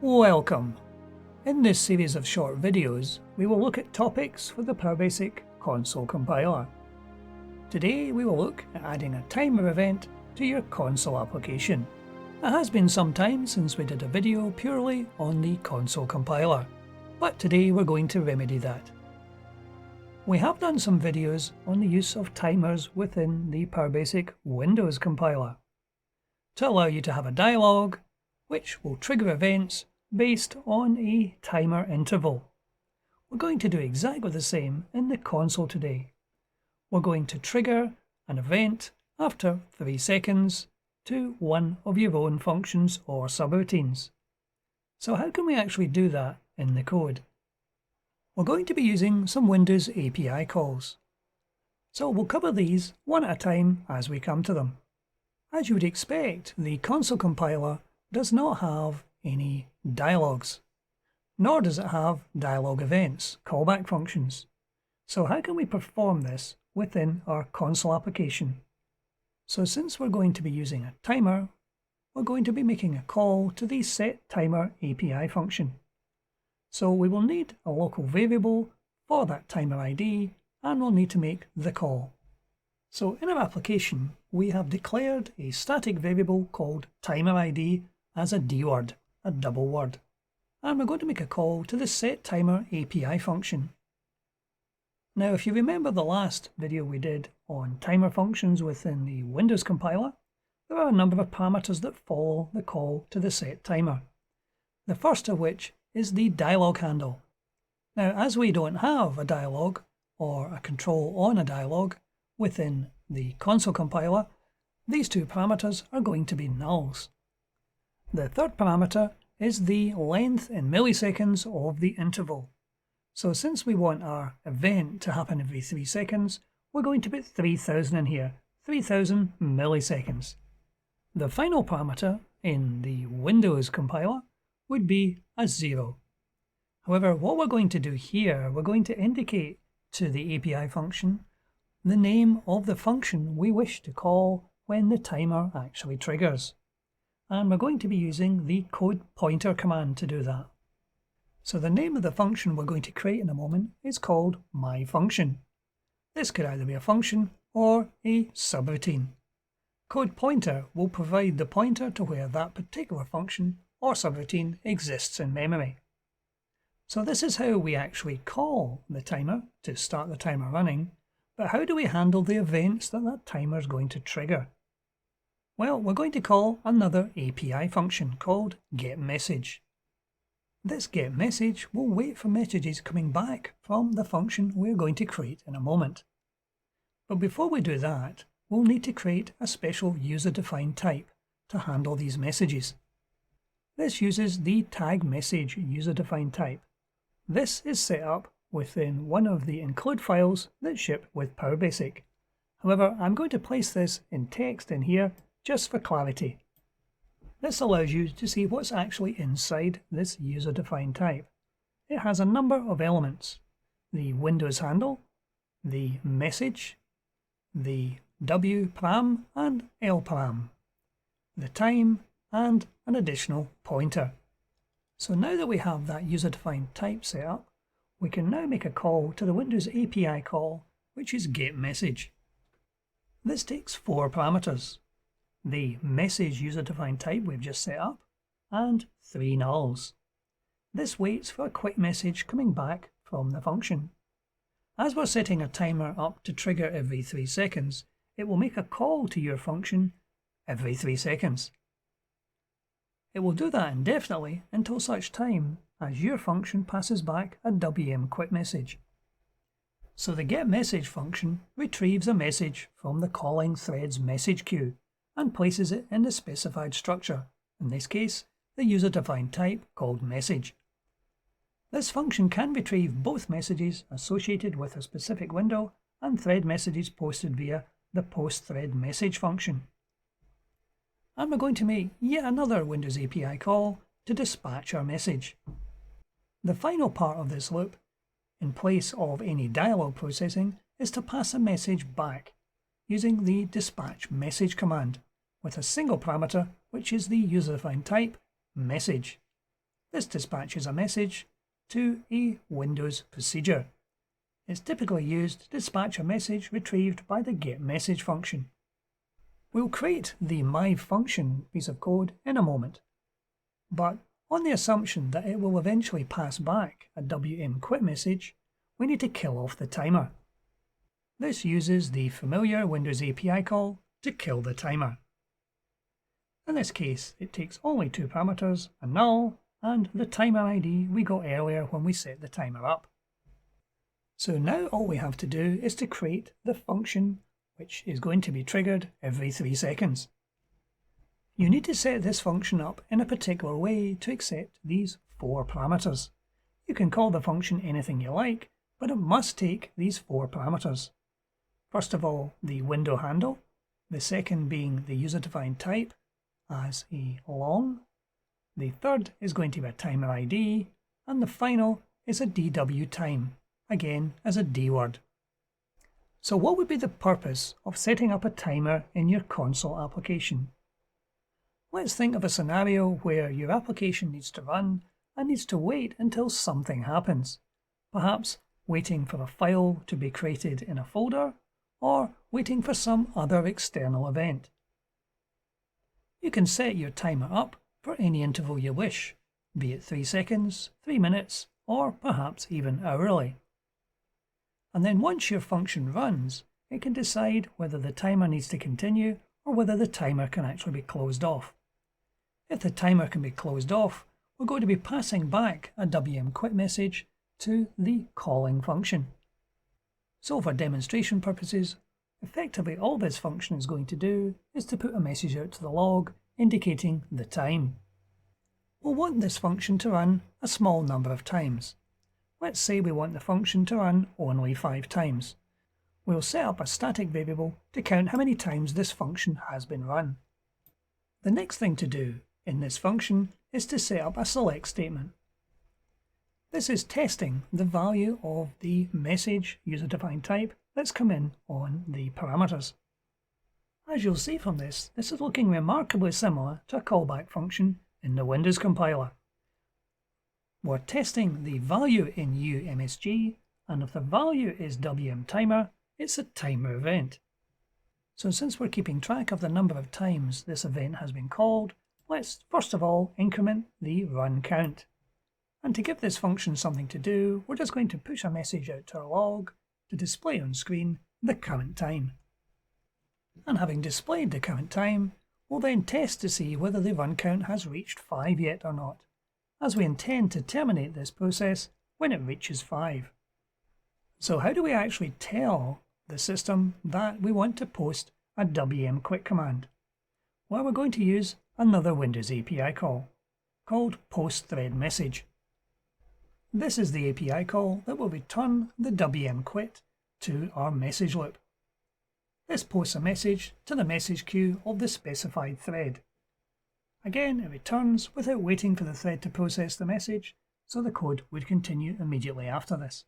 Welcome! In this series of short videos, we will look at topics for the PowerBasic Console compiler. Today we will look at adding a timer event to your console application. It has been some time since we did a video purely on the console compiler, but today we're going to remedy that. We have done some videos on the use of timers within the PowerBasic Windows compiler to allow you to have a dialog which will trigger events based on a timer interval. We're going to do exactly the same in the console today. We're going to trigger an event after 3 seconds to one of your own functions or subroutines. So how can we actually do that in the code? We're going to be using some Windows API calls. So we'll cover these one at a time as we come to them. As you would expect, the console compiler does not have any dialogues, nor does it have dialog events, callback functions. So how can we perform this within our console application? So since we're going to be using a timer, we're going to be making a call to the SetTimer API function. So we will need a local variable for that timer ID, and we'll need to make the call. So in our application, we have declared a static variable called timer ID as a D word, a double word. And we're going to make a call to the SetTimer API function. Now, if you remember the last video we did on timer functions within the Windows compiler, there are a number of parameters that follow the call to the SetTimer. The first of which is the dialog handle. Now, as we don't have a dialog or a control on a dialog within the console compiler, these two parameters are going to be nulls. The third parameter is the length in milliseconds of the interval. So since we want our event to happen every 3 seconds, we're going to put 3000 in here, 3000 milliseconds. The final parameter in the Windows compiler would be a 0. However, what we're going to do here, we're going to indicate to the API function the name of the function we wish to call when the timer actually triggers. And we're going to be using the code pointer command to do that. So the name of the function we're going to create in a moment is called myFunction. This could either be a function or a subroutine. Code pointer will provide the pointer to where that particular function or subroutine exists in memory. So this is how we actually call the timer to start the timer running, but how do we handle the events that timer is going to trigger? Well, we're going to call another API function called GetMessage. This GetMessage will wait for messages coming back from the function we're going to create in a moment. But before we do that, we'll need to create a special user-defined type to handle these messages. This uses the tag_message user-defined type. This is set up within one of the include files that ship with PowerBasic. However, I'm going to place this in text in here just for clarity. This allows you to see what's actually inside this user-defined type. It has a number of elements: the Windows handle, the message, the W param and L param, the time, and an additional pointer. So now that we have that user-defined type set up, we can now make a call to the Windows API call, which is GetMessage. This takes 4 parameters: the message user-defined type we've just set up, and 3 nulls. This waits for a quick message coming back from the function. As we're setting a timer up to trigger every 3 seconds, it will make a call to your function every 3 seconds. It will do that indefinitely until such time as your function passes back a WM quick message. So the GetMessage function retrieves a message from the calling thread's message queue and places it in the specified structure, in this case the user-defined type called message. This function can retrieve both messages associated with a specific window and thread messages posted via the PostThreadMessage function. And we're going to make yet another Windows API call to dispatch our message. The final part of this loop, in place of any dialog processing, is to pass a message back using the dispatch message command with a single parameter, which is the user-defined type message. This dispatches a message to a Windows procedure. It's typically used to dispatch a message retrieved by the GetMessage function. We'll create the myFunction piece of code in a moment, but on the assumption that it will eventually pass back a WM_quit message, we need to kill off the timer. This uses the familiar Windows API call to kill the timer. In this case, it takes only two parameters, a null and the timer ID we got earlier when we set the timer up. So now all we have to do is to create the function which is going to be triggered every 3 seconds. You need to set this function up in a particular way to accept these 4 parameters. You can call the function anything you like, but it must take these 4 parameters. First of all, the window handle, the second being the user-defined type as a long, the third is going to be a timer ID, and the final is a DW time, again as a D word. So what would be the purpose of setting up a timer in your console application? Let's think of a scenario where your application needs to run and needs to wait until something happens, perhaps waiting for a file to be created in a folder or waiting for some other external event. You can set your timer up for any interval you wish, be it 3 seconds, 3 minutes, or perhaps even hourly. And then once your function runs, it can decide whether the timer needs to continue or whether the timer can actually be closed off. If the timer can be closed off, we're going to be passing back a WM_quit message to the calling function. So for demonstration purposes, effectively all this function is going to do is to put a message out to the log indicating the time. We'll want this function to run a small number of times. Let's say we want the function to run only 5 times. We'll set up a static variable to count how many times this function has been run. The next thing to do in this function is to set up a select statement. This is testing the value of the message user-defined type that's come in on the parameters. As you'll see from this is looking remarkably similar to a callback function in the Windows compiler. We're testing the value in uMSG, and if the value is WM timer, it's a timer event. So since we're keeping track of the number of times this event has been called, let's first of all increment the run count. And to give this function something to do, we're just going to push a message out to our log to display on screen the current time. And having displayed the current time, we'll then test to see whether the run count has reached 5 yet or not, as we intend to terminate this process when it reaches 5. So how do we actually tell the system that we want to post a WM_quit command? Well, we're going to use another Windows API call called PostThreadMessage. This is the API call that will return the WM_quit to our message loop. This posts a message to the message queue of the specified thread. Again, it returns without waiting for the thread to process the message, so the code would continue immediately after this.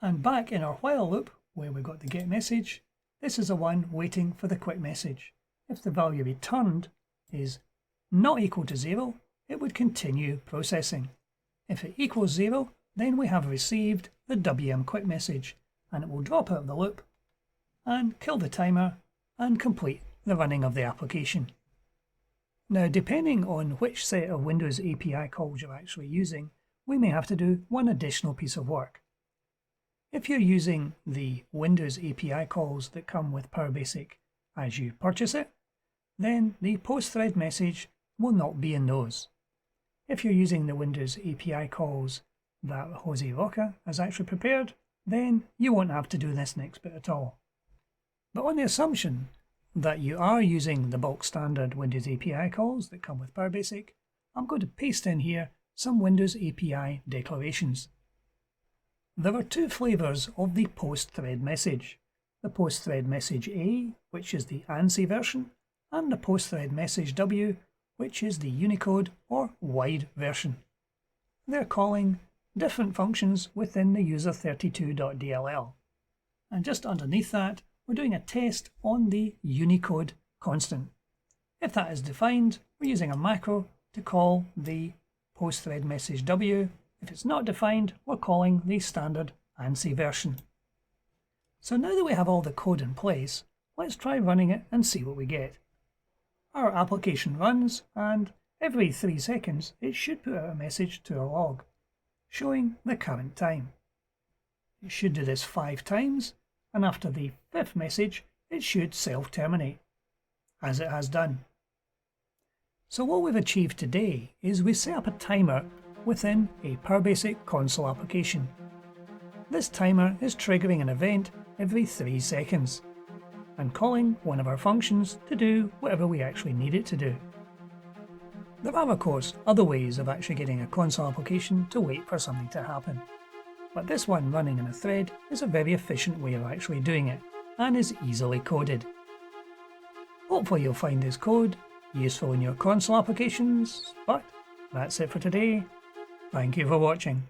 And back in our while loop, where we've got the get message, this is the one waiting for the quit message. If the value returned is not equal to 0, it would continue processing. If it equals 0, then we have received the WM_quit message, and it will drop out of the loop and kill the timer and complete the running of the application. Now, depending on which set of Windows API calls you're actually using, we may have to do one additional piece of work. If you're using the Windows API calls that come with PowerBasic as you purchase it, then the PostThreadMessage will not be in those. If you're using the Windows API calls that Jose Roca has actually prepared, then you won't have to do this next bit at all. But on the assumption that you are using the bulk standard Windows API calls that come with PowerBasic, I'm going to paste in here some Windows API declarations. There are 2 flavors of the PostThreadMessage: the PostThreadMessage A, which is the ANSI version, and the PostThreadMessage W, which is the Unicode or wide version. They're calling different functions within the user32.dll. And just underneath that, we're doing a test on the Unicode constant. If that is defined, we're using a macro to call the PostThreadMessage W. If it's not defined, we're calling the standard ANSI version. So now that we have all the code in place, let's try running it and see what we get. Our application runs, and every 3 seconds it should put out a message to our log, showing the current time. It should do this 5 times, and after the 5th message it should self-terminate, as it has done. So what we've achieved today is we set up a timer within a PowerBasic Console application. This timer is triggering an event every 3 seconds and calling one of our functions to do whatever we actually need it to do. There are of course other ways of actually getting a console application to wait for something to happen, but this one running in a thread is a very efficient way of actually doing it and is easily coded. Hopefully you'll find this code useful in your console applications, but that's it for today. Thank you for watching.